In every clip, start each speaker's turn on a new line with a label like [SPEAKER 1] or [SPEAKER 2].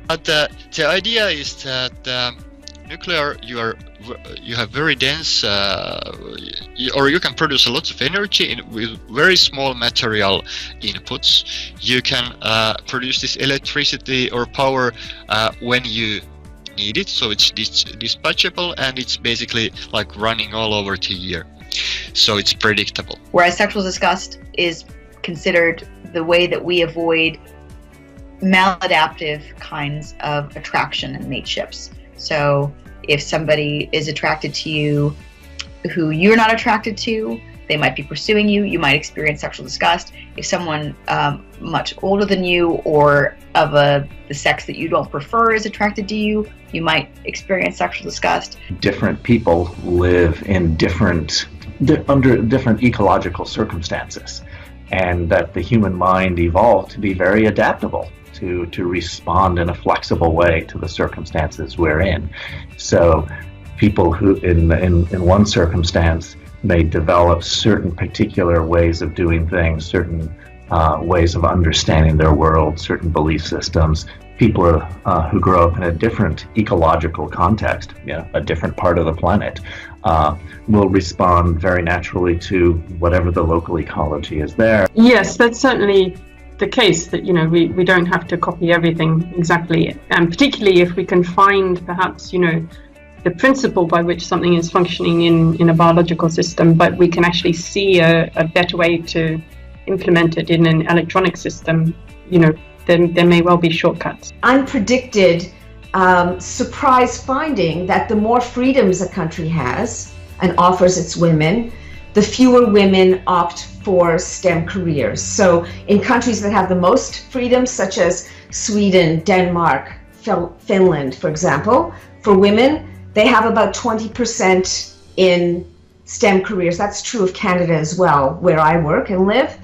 [SPEAKER 1] But the idea is that nuclear, you have very dense, or you can produce a lot of energy with very small material inputs. You can produce this electricity or power when you need it, so it's dispatchable, and it's basically like running all over the year, so it's predictable.
[SPEAKER 2] Whereas sexual disgust is considered the way that we avoid maladaptive kinds of attraction and mateships. So if somebody is attracted to you who you're not attracted to, they might be pursuing you, you might experience sexual disgust. If someone much older than you or of the sex that you don't prefer is attracted to you, you might experience sexual disgust.
[SPEAKER 3] Different people live in under different ecological circumstances, and that the human mind evolved to be very adaptable to respond in a flexible way to the circumstances we're in. So people who in one circumstance may develop certain particular ways of doing things, certain ways of understanding their world, certain belief systems. People who grow up in a different ecological context, a different part of the planet, will respond very naturally to whatever the local ecology is there.
[SPEAKER 4] Yes, that's certainly the case, that we don't have to copy everything exactly, and particularly if we can find perhaps the principle by which something is functioning in a biological system, but we can actually see a better way to implement it in an electronic system, then there may well be shortcuts.
[SPEAKER 5] Unpredicted surprise finding that the more freedoms a country has and offers its women, the fewer women opt for STEM careers. So in countries that have the most freedoms, such as Sweden, Denmark, Finland, for example, for women, they have about 20% in STEM careers. That's true of Canada as well, where I work and live.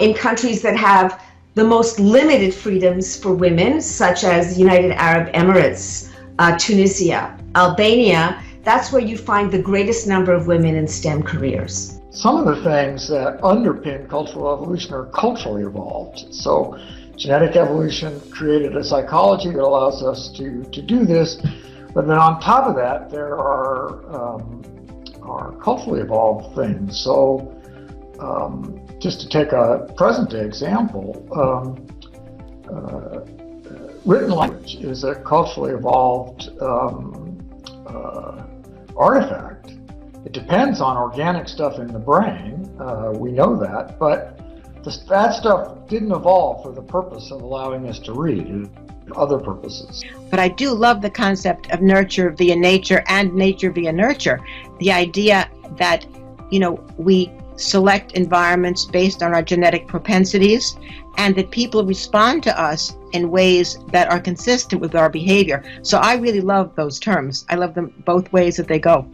[SPEAKER 5] In countries that have the most limited freedoms for women, such as the United Arab Emirates, Tunisia, Albania, that's where you find the greatest number of women in STEM careers.
[SPEAKER 6] Some of the things that underpin cultural evolution are culturally evolved. So genetic evolution created a psychology that allows us to do this, but then on top of that there are culturally evolved things. So just to take a present day example, written language is a culturally evolved artifact. It depends on organic stuff in the brain, we know that, but that stuff didn't evolve for the purpose of allowing us to read, other purposes.
[SPEAKER 7] But I do love the concept of nurture via nature and nature via nurture. The idea that, we select environments based on our genetic propensities, and that people respond to us in ways that are consistent with our behavior. So I really love those terms. I love them both ways that they go.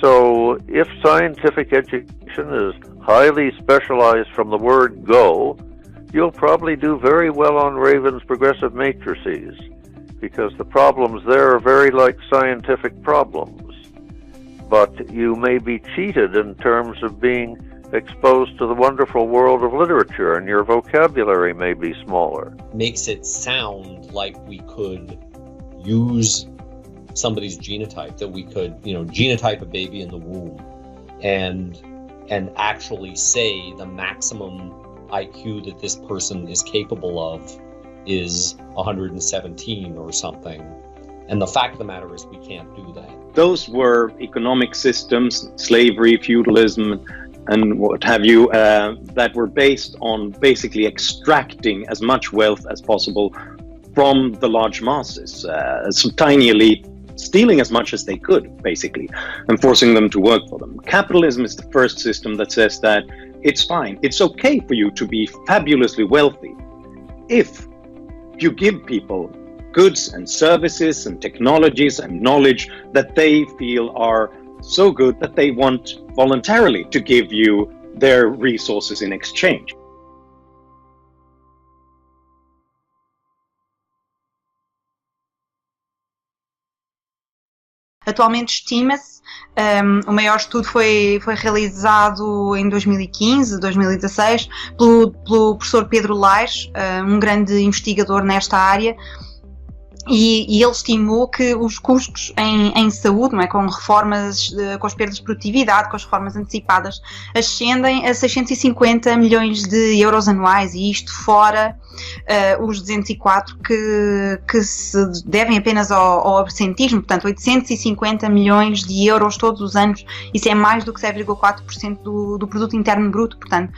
[SPEAKER 8] So if scientific education is highly specialized from the word go, you'll probably do very well on Raven's progressive matrices, because the problems there are very like scientific problems. But you may be cheated in terms of being exposed to the wonderful world of literature, and your vocabulary may be smaller.
[SPEAKER 9] Makes it sound like we could use somebody's genotype, that we could, genotype a baby in the womb and actually say the maximum IQ that this person is capable of is 117 or something. And the fact of the matter is we can't do that.
[SPEAKER 10] Those were economic systems, slavery, feudalism, and what have you, that were based on basically extracting as much wealth as possible from the large masses, some tiny elite stealing as much as they could, basically, and forcing them to work for them. Capitalism is the first system that says that it's fine, it's okay for you to be fabulously wealthy if you give people goods and services and technologies and knowledge that they feel are so good that they want voluntarily to give you their resources in exchange.
[SPEAKER 11] Atualmente estima-se, o maior estudo foi realizado em 2015, 2016, pelo professor Pedro Lares, grande investigador nesta área, E ele estimou que os custos em saúde, não é, com reformas, com as perdas de produtividade, com as reformas antecipadas, ascendem a 650 milhões de euros anuais, e isto fora os 204 que se devem apenas ao absentismo, portanto 850 milhões de euros todos os anos, isso é mais do que 0,4% do produto interno bruto, portanto.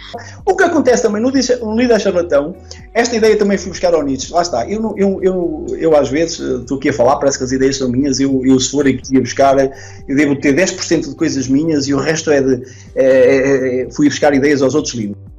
[SPEAKER 12] O que acontece também no líder charlatão, esta ideia também fui buscar ao Nietzsche, lá está, eu às vezes estou aqui a falar, parece que as ideias são minhas, eu se for aqui a buscar, eu devo ter 10% de coisas minhas e o resto fui buscar ideias aos outros livros.